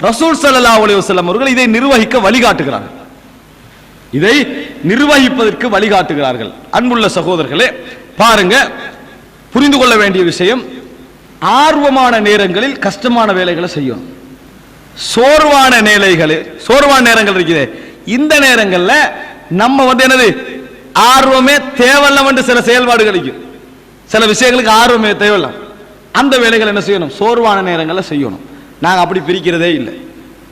ரசூல் ஸல்லல்லாஹு அலைஹி வஸல்லம் அவர்கள் இதை நிர்வகிக்க வழிகாட்டுகிறார்கள். இதை நிர்வகிப்பதற்கு வழிகாட்டுகிறார்கள். அன்புள்ள சகோதரர்களே, பாருங்க, புரிந்து கொள்ள வேண்டிய விஷயம், ஆர்வமான நேரங்களில் கஷ்டமான வேலைகளை செய்யணும். சோர்வான நேரங்கள் இருக்குது, இந்த நேரங்கள்ல நம்ம என்னது ஆர்வமே தேவையில்லை என்று சில செயல்பாடுகள் இருக்கும். சில விஷயங்களுக்கு ஆர்வமே தேவையில்லை, அந்த வேலைகள் என்ன செய்யணும்? சோர்வான நேரங்களில் செய்யணும். நாங்க அப்படி பிரிக்கிறதே இல்லை.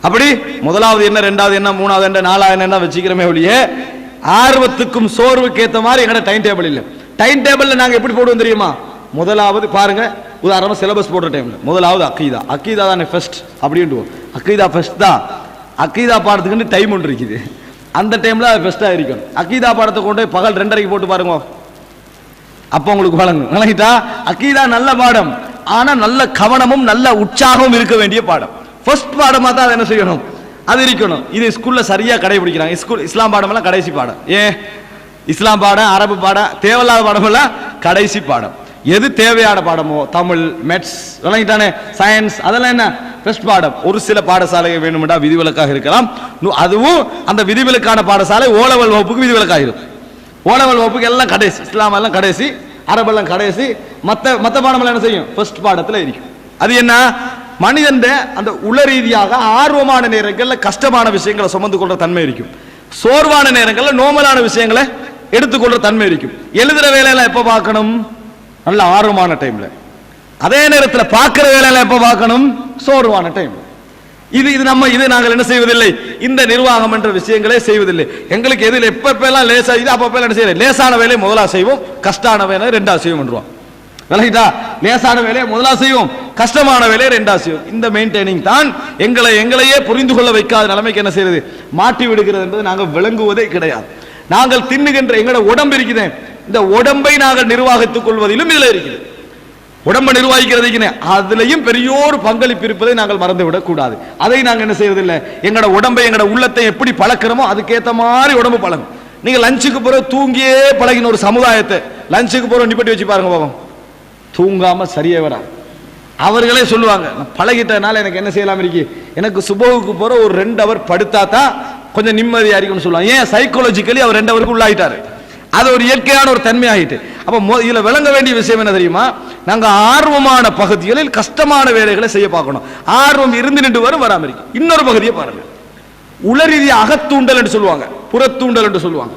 அப்படி முதலாவது என்ன, ரெண்டாவது என்ன, மூணாவது என்ன, நாலாவது என்ன வச்சுக்கிறோமே ஒழிய ஆர்வத்துக்கும் சோர்வுக்கு ஏற்ற மாதிரி எங்கட டைம் டேபிள் இல்லை. டைம் டேபிள்ல நாங்க எப்படி போடுவோம் தெரியுமா? முதலாவது பாருங்க, உதாரணமா சிலபஸ் போடுற டைம்ல முதலாவது அக்கீதா தானே ஃபர்ஸ்ட் அப்படின்ட்டு, அக்கீதா ஃபர்ஸ்ட் தான். அக்கீதா பாடத்துக்கு டைம் ஒன்று இருக்குது, அந்த டைம்ல அது ஃபர்ஸ்டா இருக்கணும். அக்கீதா பாடத்தை கொண்டு பகல் 2:30 போட்டு பாருங்க, அப்ப உங்களுக்கு வழங்கிட்டா. அக்கீதா நல்ல பாடம், ஆனா நல்ல கவனமும் நல்ல உற்சாகமும் இருக்க வேண்டிய பாடம். ஃபர்ஸ்ட் பாடமா தான் அதை என்ன செய்யணும், அது இருக்கணும். இது ஸ்கூல்ல சரியா கடைபிடிக்கிறாங்க. இஸ்லாம் பாடம் எல்லாம் கடைசி பாடம். ஏன் இஸ்லாம் பாடம், அரபு பாடம், தேவையில்லாத பாடம் எல்லாம் கடைசி பாடம். எது தேவையான பாடமோ, தமிழ், மேத்ஸ், சயின்ஸ், அதெல்லாம் என்ன ஃபர்ஸ்ட் பாடம். ஒரு சில பாடசாலை வேணும்டா விதிவிலக்காக இருக்கலாம். அதுவும் அந்த விதிவிலக்கான பாடசாலை ஓலவல் வகுப்புக்கு விதிவிலக்காக. ஓலவல் வகுப்புக்கு எல்லாம் கடைசி, இஸ்லாம் எல்லாம் கடைசி, அரபெல்லாம் கடைசி. மற்ற பாடம் என்ன செய்யும்? ஃபர்ஸ்ட் பாடத்துல இருக்கும். அது என்ன? மனிதன் அந்த உள ரீதியாக ஆர்வமான நேரங்கள்ல கஷ்டமான விஷயங்களை சுமந்து கொள்ற தன்மை இருக்கும். சோர்வான நேரங்கள்ல நோமலான விஷயங்களை எடுத்துக்கொள்ற தன்மை இருக்கும். எழுதுற வேலையில எப்ப பார்க்கணும்? நல்ல ஆர்வமான டைம்ல. அதே நேரத்தில் பார்க்கிற வேலையில எப்ப பார்க்கணும்? சோர்வான டைம். இது நாங்கள் என்ன செய்வதில்லை, இந்த நிர்வாகம் என்ற விஷயங்களே செய்வதில்லை. எங்களுக்கு எதில் எப்பெல்லாம் லேசா இது அப்ப என்ன செய்யல, லேசான வேலையை முதலா செய்வோம், கஷ்டான வேலை ரெண்டாவது செய்வோம் என்றுவோம். விளங்கிட்டா? லேசான வேலையை முதலா செய்வோம், கஷ்டமான வேலையை ரெண்டாவது செய்வோம். இந்த மெயின்டைனிங் தான் எங்களையே புரிந்து கொள்ள வைக்காத நிலைமைக்கு என்ன செய்யறது, மாட்டி விடுகிறது என்பது நாங்கள் விளங்குவதே கிடையாது. நாங்கள் தின்னுகின்ற எங்களோட உடம்பு இருக்குது, இந்த உடம்பை நாங்கள் நிர்வாகித்துக் கொள்வதிலும் இதுல இருக்குது. உடம்பை நிர்வகிக்கிறது அதுலயும் பெரியோரு பங்களிப்பு இருப்பதை நாங்கள் மறந்துவிடக் கூடாது. அதை நாங்கள் என்ன செய்யறதில்லை. எங்களோட உடம்பை, எங்களோட உள்ளத்தை எப்படி பழக்கிறோமோ அதுக்கேற்ற மாதிரி உடம்பு பழகும். நீங்க லஞ்சுக்கு பிறகு தூங்கியே பழகின ஒரு சமுதாயத்தை லஞ்சுக்கு பிறகு நிப்பட்டி வச்சு பாருங்க பாவம், தூங்காம சரியே வராது. அவர்களே சொல்லுவாங்க, பழகிட்டனால எனக்கு என்ன செய்யலாம் இருக்கு, எனக்கு சுபோவுக்கு போற ஒரு 2 hour படுத்தா தான் கொஞ்சம் நிம்மதியா இருக்குன்னு சொல்லுவாங்க. ஏன்? சைக்காலஜிக்கலி அவர் 2 hour உள்ளாயிட்டாரு. அது ஒரு இயற்கையான ஒரு தன்மை ஆகிட்டு. அப்ப இதுல விளங்க வேண்டிய விஷயம் என்ன தெரியுமா? நாங்க ஆர்வமான பகுதிகளில் கஷ்டமான வேலைகளை செய்ய பார்க்கணும். ஆர்வம் இருந்து நின்று வராம இருக்கு. இன்னொரு பகுதியை பாருங்க, உளரீதியா அகத்தூண்டல் என்று சொல்லுவாங்க, புறத்தூண்டல் என்று சொல்லுவாங்க.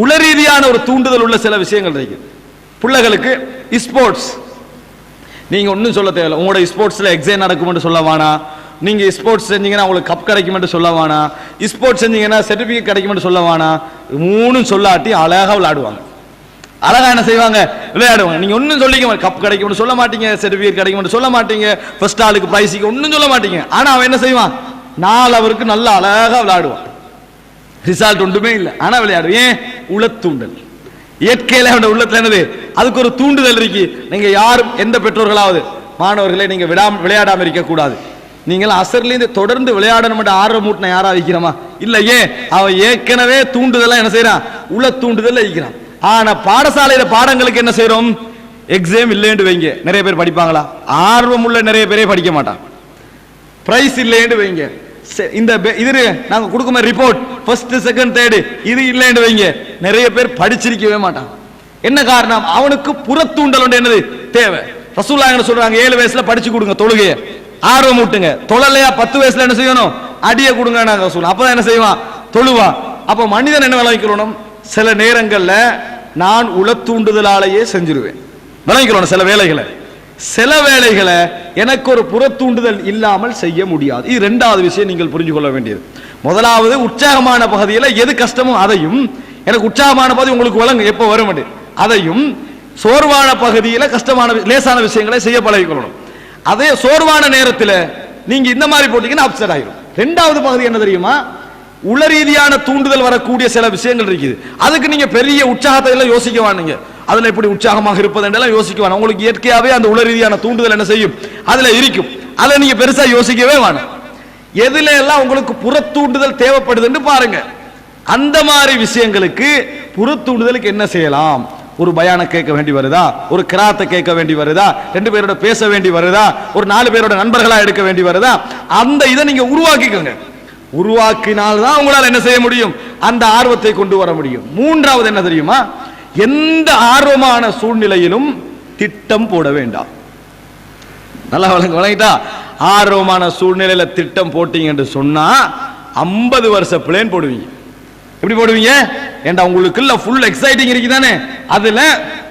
உளரீதியான ஒரு தூண்டுதல் உள்ள சில விஷயங்கள் இருக்கு. பிள்ளைகளுக்கு ஸ்போர்ட்ஸ், நீங்க ஒன்னும் சொல்ல தேவையில்லை. உங்களோட ஸ்போர்ட்ஸ்ல எக்ஸாம் நடக்கும் என்று சொல்ல வேணா, நீங்க ஸ்போர்ட்ஸ் செஞ்சீங்கன்னா உங்களுக்கு கப் கிடைக்கும் என்று சொல்ல வேணா, ஸ்போர்ட்ஸ் செஞ்சீங்கன்னா சர்டிபிகேட் கிடைக்கும் என்று சொல்ல வேணா. 3 சொல்லாட்டி அழகா விளையாடுவாங்க. அழகா என்ன செய்வாங்க? விளையாடுவாங்க. நீங்க ஒன்னும் சொல்லிக்க, கப் கிடைக்கும் சொல்ல மாட்டீங்க, சர்டிபிகேட் கிடைக்கும் சொல்ல மாட்டீங்க, ஃபர்ஸ்ட் ஆளுக்கு பிரைஸுக்கு ஒன்னும் சொல்ல மாட்டீங்க. ஆனா அவன் என்ன செய்வான்? 4 hours நல்ல அழகா விளையாடுவான். ரிசல்ட் ஒன்றுமே இல்லை, ஆனா விளையாடுவான். ஏன்? உளத்தூண்டல். இயற்கையில அவன் உள்ளத்துல என்னது, அதுக்கு ஒரு தூண்டுதல் இருக்கு. நீங்க யாரும் எந்த பெற்றோர்களாவது மாணவர்களை நீங்க விளையாடாம இருக்க கூடாது. நீங்கள் அசர்லேருந்து தொடர்ந்து விளையாடணும் ஆர்வம் மூட்டின யாரா வைக்கிறோமா? இல்லையே. அவன் ஏற்கனவே தூண்டுதலா என்ன செய்யறான்? உள தூண்டுதல் வைக்கிறான். ஆனா பாடசாலையில பாடங்களுக்கு என்ன செய்யறோம்? எக்ஸாம் இல்லைன்னு வைங்க, நிறைய பேர் படிப்பாங்களா? ஆர்வம் உள்ள நிறைய பேரே படிக்க மாட்டான். பிரைஸ் இல்லைன்னு வைங்க, இந்த இது நாங்க கொடுக்குற ரிப்போர்ட் ஃபர்ஸ்ட் செகண்ட் தேர்ட் இது இல்லைன்னு வைங்க, நிறைய பேர் படிச்சிருக்கவே மாட்டான். என்ன காரணம்? அவனுக்கு புறத்தூண்டல் என்னது தேவை. ரசூலுல்லாஹ் என்ன சொல்றாங்க? 7 வயசுல படிச்சு கொடுங்க தொழுகைய, ஆர்வம் ஊட்டுங்க. தொழலையா 10 வயசுல என்ன செய்யணும்? அடிய கொடுங்க நாங்க சொல்லுவோம். அப்பதான் என்ன செய்வான்? தொழுவான். அப்ப மனிதன் என்ன விளங்கிக்கணும்? சில நேரங்கள்ல நான் உளத்தூண்டுதலாலேயே செஞ்சிருவேன், விளங்கிக்கணும். சில வேலைகளை எனக்கு ஒரு புறத்தூண்டுதல் இல்லாமல் செய்ய முடியாது. இது 2வது விஷயம் நீங்கள் புரிஞ்சு கொள்ள வேண்டியது. முதலாவது, உற்சாகமான பகுதியில் எது கஷ்டமோ அதையும், எனக்கு உற்சாகமான பகுதி உங்களுக்கு வழங்கு எப்போ வரும் அதையும், சோர்வான பகுதியில் கஷ்டமான லேசான விஷயங்களை செய்ய பழகிக்கொள்ளணும். அதே சோர்வான நேரத்தில் நீங்க இந்த மாதிரி போட்டீங்கன்னா அப்செட் ஆயிடும். 2வது பகுதி என்ன தெரியுமா? உள ரீதியான தூண்டுதல் வரக்கூடிய சில விஷயங்கள் இருக்குது. அதுக்கு நீங்க பெரிய உற்சாகத்தை எல்லாம் யோசிக்க வேணுங்க. அதுல எப்படி உற்சாகமாக இருப்பது என்றெல்லாம் யோசிக்க வேணும். உங்களுக்கு இயற்கையாவே அந்த உள ரீதியான தூண்டுதல் என்ன செய்யும்? அதுல இருக்கும். அதை நீங்க பெருசா யோசிக்கவே வேணும். எதுல எல்லாம் உங்களுக்கு புறத்தூண்டுதல் தேவைப்படுதுன்னு பாருங்க. அந்த மாதிரி விஷயங்களுக்கு புறத்தூண்டுதலுக்கு என்ன செய்யலாம்? ஒரு பயான கேட்க வேண்டி வருதா, ஒரு கிராத்தை கேட்க வேண்டி வருதா, 2 பேரோட பேச வேண்டி வருதா, ஒரு 4 பேரோட நண்பர்களா எடுக்க வேண்டி வருதா, அந்த இதை நீங்க உருவாக்கிக்கோங்க. உருவாக்கினால்தான் உங்களால் என்ன செய்ய முடியும், அந்த ஆர்வத்தை கொண்டு வர முடியும். 3வது என்ன தெரியுமா, எந்த ஆர்வமான சூழ்நிலையிலும் திட்டம் போட வேண்டாம். நல்லா வழங்கிட்டா, ஆர்வமான சூழ்நிலையில திட்டம் போட்டீங்க என்று சொன்னா 50 வருஷ பிளேன் போடுவீங்க. எப்படி போடுவீங்க, ஏண்டா உங்களுக்கு இல்ல ஃபுல் எக்ஸைட்டிங் இருக்குதானே, அதுல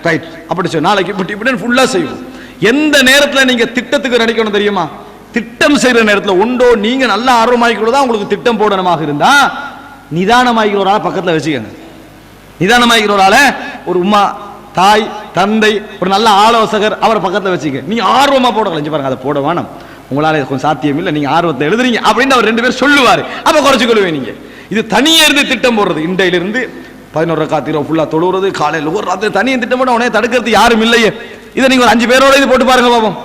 ரைட் அப்படி சொல் நாளைக்கு இப்படி ஃபுல்லா செய்வோம். எந்த நேரத்தில் நீங்க திட்டத்துக்கு நினைக்கணும் தெரியுமா, திட்டம் செய்யற நேரத்தில் உண்டோ நீங்க நல்ல ஆர்வமாய்க்கிறதா உங்களுக்கு திட்டம் போடணுமாக இருந்தா நிதானமாய்க்கிற ஒரு ஆளை பக்கத்தில் வச்சுக்கங்க. நிதானமாய்க்கிற ஒரு ஆளை, ஒரு உமா தாய் தந்தை ஒரு நல்ல ஆலோசகர் அவரை பக்கத்தில் வச்சுக்க. நீங்க ஆர்வமா போட கலைஞ்சு பாருங்க, அதை போட வேணும், உங்களால கொஞ்சம் சாத்தியம் இல்லை, நீங்க ஆர்வத்தை எழுதுறீங்க அப்படின்னு அவர் 2 பேர் சொல்லுவாரு, அப்ப குறைச்சு கொள்ளுவேன். நீங்க இது தனியே இருந்து திட்டம் போடுறது, இண்டையிலிருந்து 11 ரக்காத் இரவு ஃபுல்லா தொழுறது, காலையில் ஒரு ராத்திரி தனியே திட்டம் போட உடனே தடுக்கிறது யாரும் இல்லையே. இதை நீங்க ஒரு 5 பேரோட இது போட்டு பாருங்க பாப்போம்,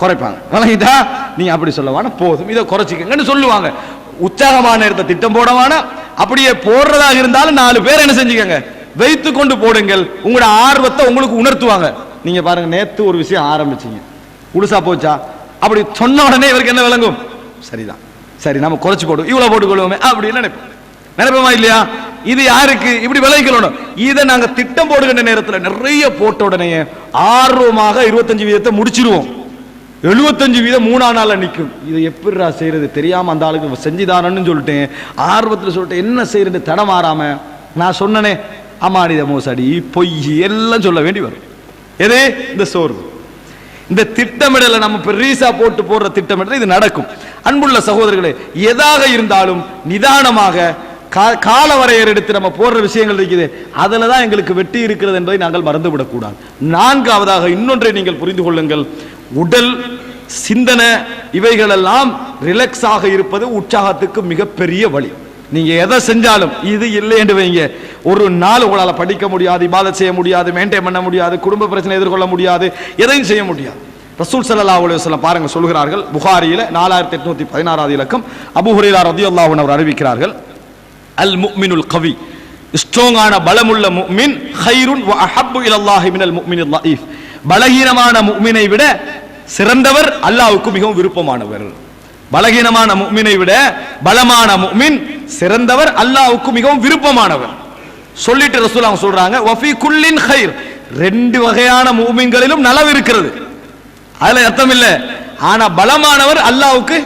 குறைப்பாங்க. வழங்கிட்டா நீங்க அப்படி சொல்லவான போதும், இதை குறைச்சிக்கங்கன்னு சொல்லுவாங்க. உற்சாகமான நேரத்தை திட்டம் போடவான, அப்படியே போடுறதாக இருந்தாலும் 4 பேர் என்ன செஞ்சுக்கங்க, வைத்து கொண்டு போடுங்கள். உங்களோட ஆர்வத்தை உங்களுக்கு உணர்த்துவாங்க. நீங்க பாருங்க, நேத்து ஒரு விஷயம் ஆரம்பிச்சீங்க, உடுசா போச்சா, அப்படி சொன்ன உடனே இவருக்கு என்ன விளங்கும், சரிதான், சரி நம்ம குறைச்சு போடுவோம், இவ்வளவு போட்டுக்கொள்வோமே அப்படின்னு நினைப்போமா இல்லையா. இது யாருக்கு இப்படி விளைவிக்கணும், இதை நாங்க திட்டம் போடுகின்ற நேரத்தில் நிறைய போட்ட உடனே ஆர்வமாக 25% முடிச்சிருவோம், 75% 3ஆம் நாள்ல நிற்கும். இதை எப்படிடா செய்யறது தெரியாம அந்த ஆளுக்கு செஞ்சுதானு சொல்லிட்டேன், ஆர்வத்தில் சொல்லிட்டு என்ன செய்யறது தடமாறாம நான் சொன்னனே அமானித மோசடி பொய் எல்லாம் சொல்ல வேண்டி வரும். எது, இந்த சோர்வு. இந்த திட்டமிடலை நம்ம பெரிசா போட்டு போடுற திட்டமிடல் இது நடக்கும். அன்புள்ள சகோதரர்களே, எதாக இருந்தாலும் நிதானமாக கால வரையறை எடுத்து நம்ம போடுற விஷயங்கள் இருக்குது, அதுல தான் எங்களுக்கு வெற்றி இருக்கிறது என்பதை நாங்கள் மறந்துவிடக் கூடாது. 4வதாக இன்னொன்றை நீங்கள் புரிந்து கொள்ளுங்கள், உடல் சிந்தனை இவைகளெல்லாம் ரிலாக்ஸ் ஆக இருப்பது உற்சாகத்துக்கு மிகப்பெரிய வழி. நீங்க எதை செஞ்சாலும் இது இல்லை என்று வைங்க, ஒரு நாள் உங்களால் படிக்க முடியாது, இபாதத் செய்ய முடியாது, மெயின்டைன் பண்ண முடியாது, குடும்ப பிரச்சனை எதிர்கொள்ள முடியாது, எதையும் செய்ய முடியாது. ரசூல் ஸல்லல்லாஹு அலைஹி வஸல்லம் பாருங்க சொல்கிறார்கள், புகாரியில 4816வது இலக்கம், அபூ ஹுரைரா ரலியல்லாஹு அன்ஹு அறிவிக்கிறார்கள், அல் முஃமினுல் கவி, ஸ்ட்ராங்கான பலமுள்ள முஃமின் கைருன் வ அஹப்பு இலல்லாஹி மினல் முஃமினில் லஈஃப், பலகீனமான முஃமினை விட சிறந்தவர் அல்லாஹ்வுக்கு மிகவும் விருப்பமானவர். பலகீனமான முஃமினை விட பலமான முஃமின் சிறந்தவர், அல்லாஹ்வுக்கு மிகவும் விருப்பமானவர். சொல்லிட்டு ரசூலுல்லாஹ் சொல்றாங்க, வஃபி குல்லின் கைர், 2 வகையான முஃமின்களிலும் நலவு இருக்கிறது, அதுல அர்த்தம் இல்ல. ஆனா பலமானவர் அல்லாஹ்வுக்கு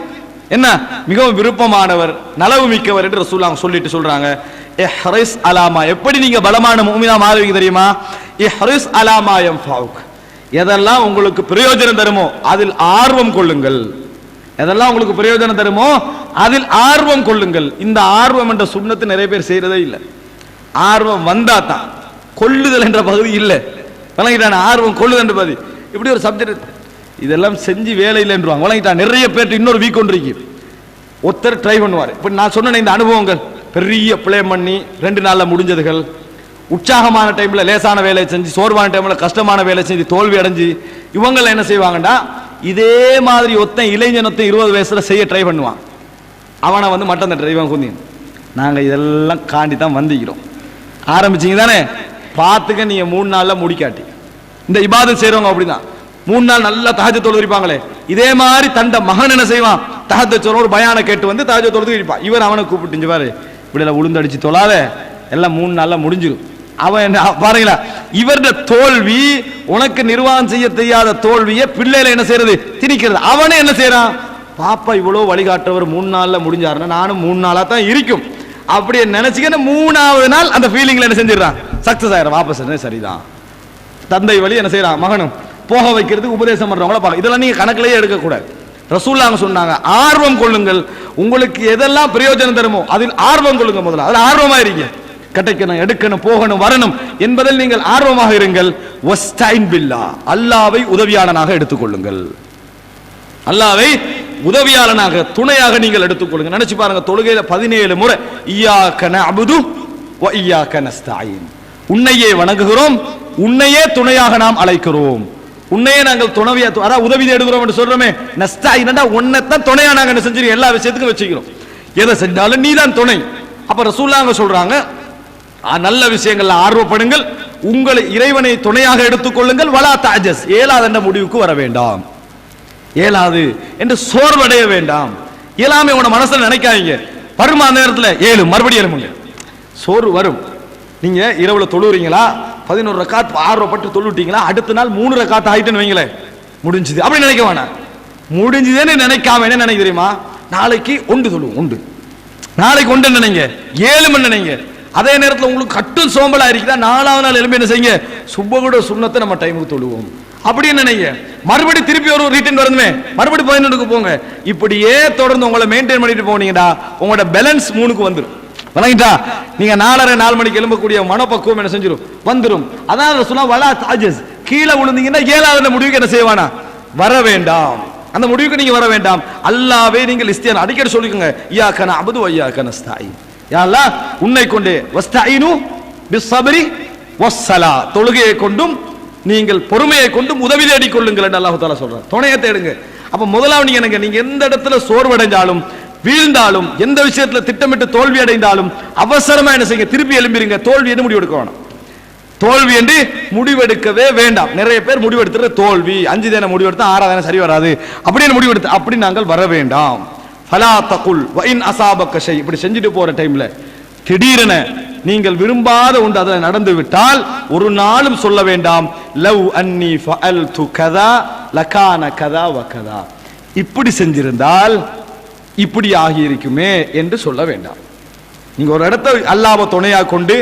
என்ன மிகவும் விருப்பமானவர், நலவு மிக்கவர் என்று ரசூலுல்லாஹ் சொல்லிட்டு சொல்றாங்க, இஹ்ரிஸ் அலாமா, எப்படி நீங்க பலமான முஃமினா மாறுவீங்க தெரியுமா, இஹ்ரிஸ் அலாமா யன்ஃபவுக், எதெல்லாம் உங்களுக்கு பிரயோஜனம் தருமோ அதில் ஆர்வம் கொள்ளுங்கள். எதெல்லாம் உங்களுக்கு பிரயோஜனம் தருமோ அதில் ஆர்வம் கொள்ளுங்கள். இந்த ஆர்வம் என்ற சுன்னத்து நிறைய பேர் செய்யறதே இல்லை. ஆர்வம் வந்தா தான், கொள்ளுதல் என்ற பகுதி இல்லை. வழங்கிட்டான ஆர்வம் கொள்ளுதல் என்ற பகுதி, இப்படி ஒரு சப்ஜெக்ட் இதெல்லாம் செஞ்சு வேலை இல்லைன்றாங்க. வழங்கிட்டான் நிறைய பேர் இன்னொரு வீக் ஒன்று இருக்கு, ஒருத்தர் ட்ரை பண்ணுவார். இப்போ நான் சொன்ன இந்த அனுபவங்கள் பெரிய பிளே பண்ணி 2 நாள்ல முடிஞ்சதுகள், உற்சாகமான டைம்ல லேசான வேலையை செஞ்சு, சோர்வான டைம்ல கஷ்டமான வேலை செஞ்சு தோல்வி அடைஞ்சு, இவங்க என்ன செய்வாங்கடா, இதே மாதிரி ஒருத்தன் இளைஞனத்தை 20 வயசுல செய்ய ட்ரை பண்ணுவான், அவனை வந்து மட்டம் தட்டுற இவன் குந்தி. நாங்க இதெல்லாம் காண்டி தான் வந்திக்கிறோம். ஆரம்பிச்சீங்க தானே, பார்த்துக்க நீங்க 3 நாள்ல முடிக்காட்டி. இந்த இபாதத் செய்றவங்க அப்படிதான், 3 நாள் நல்லா தஹஜ்ஜத் தொழுது இருப்பாங்களே, இதே மாதிரி தண்ட மகன் என்ன செய்வான், தஹஜ்ஜத் தொழுது ஒரு பயான கேட்டு வந்து தஹஜ்ஜத் தொழுது இருப்பான். இவர் அவனை கூப்பிட்டு பாரு, இப்படி எல்லாம் உளுந்தடிச்சு தொழாத, எல்லாம் 3 நாள்ல முடிஞ்சிடும். அவன் என்ன பாருங்களா, இவருடைய தோல்வி, உனக்கு நிர்வாகம் செய்ய தெரியாத தோல்வியை பிள்ளையில என்ன செய்யறது, திணிக்கிறது. அவனே என்ன செய்யறான், பாப்பா இவ்வளவு வழிகாட்டுறவர் 3 நாள்ல முடிஞ்சாருன்னா நானும் 3 நாளா தான் இருக்கும் அப்படியே நினைச்சுக்க, 3ஆவது நாள் அந்த ஃபீலிங்ல என்ன செஞ்சிடறான், சக்சஸ் ஆயிரம். வாபஸ் சரிதான், தந்தை வழி என்ன செய்யறான், மகனும் போக வைக்கிறதுக்கு உபதேசம் பண்றவங்கள பார்க்க. இதெல்லாம் நீங்க கணக்கிலேயே எடுக்கக்கூடாது. ரசூலுல்லாஹ் சொன்னாங்க, ஆர்வம் கொள்ளுங்கள், உங்களுக்கு எதெல்லாம் பிரயோஜனம் தருமோ அதில் ஆர்வம் கொள்ளுங்க. முதல்ல அதில் ஆர்வமா இருங்க, கிடைக்கணும், எடுக்கணும், போகணும், வரணும் என்பதில் நீங்கள் ஆர்வமாக இருங்கள். வஸ்தைன் பில்லாஹ், அல்லாஹ்வை உதவியாளனாக எடுத்துக்கொள்ளுங்கள். அல்லாஹ்வை உதவியாளனாக துணையாக நீங்கள் எடுத்துக்கொள்ளுங்க. நினைச்சு பாருங்க, தொழுகையில 17 முறை இய்யாக நஅபுது வ இய்யாக நஸ்தஈன், உன்னையே வணங்குகிறோம், உன்னையே துணையாக நாம் அழைக்கிறோம், உன்னையே நாங்கள் துணைவியா அதாவது உதவி தேடுகிறோம் என்று சொல்றோமே. நஸ்தஈன்டா உன்னைத்தான் துணையா நாங்க என்ன செஞ்சிருக்கோம், எல்லா விஷயத்துக்கும் வச்சுக்கிறோம், எதை செஞ்சாலும் நீதான் துணை. அப்ப ரசூலுல்லாஹ் சொல்றாங்க, நல்ல விஷயங்கள்ல ஆர்வப்படுங்கள், உங்களை இறைவனை துணையாக எடுத்துக்கொள்ளுங்கள். வலா தஅஜஸ், இயலாது என்ற முடிவுக்கு வர வேண்டாம். இயலாது என்று சோர்வடைய வேண்டாம். இயலாமை உன மனசுல நினைக்காதீங்க. பருமா நேரத்தில் மறுபடியும் எழுமுங்க, சோறு வரும். நீங்க இரவுல தொழுறீங்களா, 11 ரக்காத் ஆர்வப்பட்டு தொழுட்டீங்களா, அடுத்த நாள் 3 ரக்காத் ஆயிட்டுன்னு வைங்களேன், முடிஞ்சுது அப்படி நினைக்க வேணாம். முடிஞ்சுதுன்னு நினைக்காம என்ன நினைக்க தெரியுமா, நாளைக்கு ஒன்று தொழுவோம், உண்டு நாளைக்கு ஒன்று நினைங்க, 7 மணி நினைங்க. அதே நேரத்தில் உங்களுக்கு கட்டும் சோம்பலா இருக்குதா, 4வது நாள் எழுப்பி என்ன செய்யுங்க, சுபகுட சுண்ணத்தை நம்ம டைமுக்கு தொழுவோம் அப்படின்னு நினைங்க. மறுபடி திருப்பி ஒரு ரிட்டர்ன் வருமே, மறுபடி 11க்கு போங்க. இப்படியே தொடர்ந்து உங்களை மெயின்டைன் பண்ணிட்டு போனீங்கடா, உங்களோட பேலன்ஸ் 3க்கு வந்துடும். வணங்கிட்டா நீங்க 4:30 மணிக்கு எழும்பக்கூடிய மனப்பக்குவம் என்ன செஞ்சிடும், வந்துடும். அதான் சொன்னா வலா தாஜஸ், கீழே விழுந்தீங்கன்னா 7வது முடிவுக்கு என்ன செய்வானா, வர வேண்டாம். அந்த முடிவுக்கு நீங்க வர வேண்டாம். அல்லாஹ்வே நீங்கள் இஸ்தியான் அடிக்கடி சொல்லிக்கோங்க, இய்யாக நஅபுது வ இய்யாக நஸ்தஈன். யா அல்லாஹ், உன்னை கொண்டு வஸ்தஈனு பிஸ்ஸப்ரி வஸ்ஸலா, தொழுகையை கொண்டும் நீங்கள் பொறுமையை கொண்டும் உதவி தேடிக் கொள்ளுங்கள் என்று அல்லாஹ் தஆலா சொல்றார். துணையை தேடுங்க. அப்ப முதலாவது நீங்க எந்த இடத்துல சோர்வடைஞ்சாலும் வீழ்ந்தாலும், எந்த விஷயத்துல திட்டமிட்டு தோல்வி அடைந்தாலும் அவசரமா என்ன செய்யுங்க, திருப்பி எழும்பிருங்க. தோல்வி என்று முடிவெடுக்க வேணாம், தோல்வி என்று முடிவெடுக்கவே வேண்டாம். நிறைய பேர் முடிவெடுத்துற தோல்வி, 5 தினம் முடிவெடுத்தா 6வது தினம் சரி வராது அப்படின்னு முடிவெடுத்து அப்படி நாங்கள் வர வேண்டாம். ஃபலா தகுல் வ இன் அஸாபக ஷை, இப்படி செஞ்சுட்டு போற டைம்ல திடீரென நீங்கள் விரும்பாத ஒன்று அதில் நடந்து விட்டால் ஒரு நாளும் சொல்ல வேண்டாம், லவ் அன்னி ஃபஅல்து கதா லகான கதா வ கதா, இப்படி செஞ்சிருந்தால் இப்படி ஆகியிருக்குமே என்று சொல்ல வேண்டாம். நீங்க ஒரு இடத்தை அல்லாஹ்வை துணையாக கொண்டு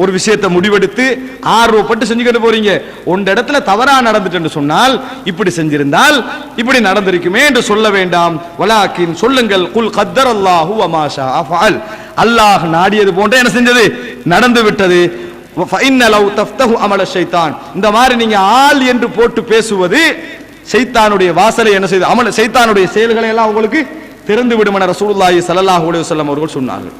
ஒரு விஷயத்தை முடிவெடுத்து ஆர்வப்பட்டு செஞ்சுக்கிட்டு போறீங்க, ஒன்ற இடத்துல தவறா நடந்துட்டு சொன்னால் இப்படி செஞ்சிருந்தால் இப்படி நடந்திருக்குமே என்று சொல்ல வேண்டாம். வலாக்கின் சொல்லுங்கள், குல் கத்தரல்லாஹு வ மா ஷாஅ ஃபஅல், அல்லாஹ் நாடியது போன்ற என்ன செஞ்சது நடந்து விட்டது. ஃபஇன்ன லவ் தஃப்தஹு அமல ஷைத்தான், இந்த மாதிரி நீங்க ஆல் என்று போட்டு பேசுவது ஷைத்தானுடைய வாசலை என்ன செய்து, அமல் ஷைத்தானுடைய செயல்களை எல்லாம் உங்களுக்கு திறந்து விடும் என ரசூலுல்லாஹி ஸல்லல்லாஹு அலைஹி வஸல்லம் அவர்கள் சொன்னார்கள்.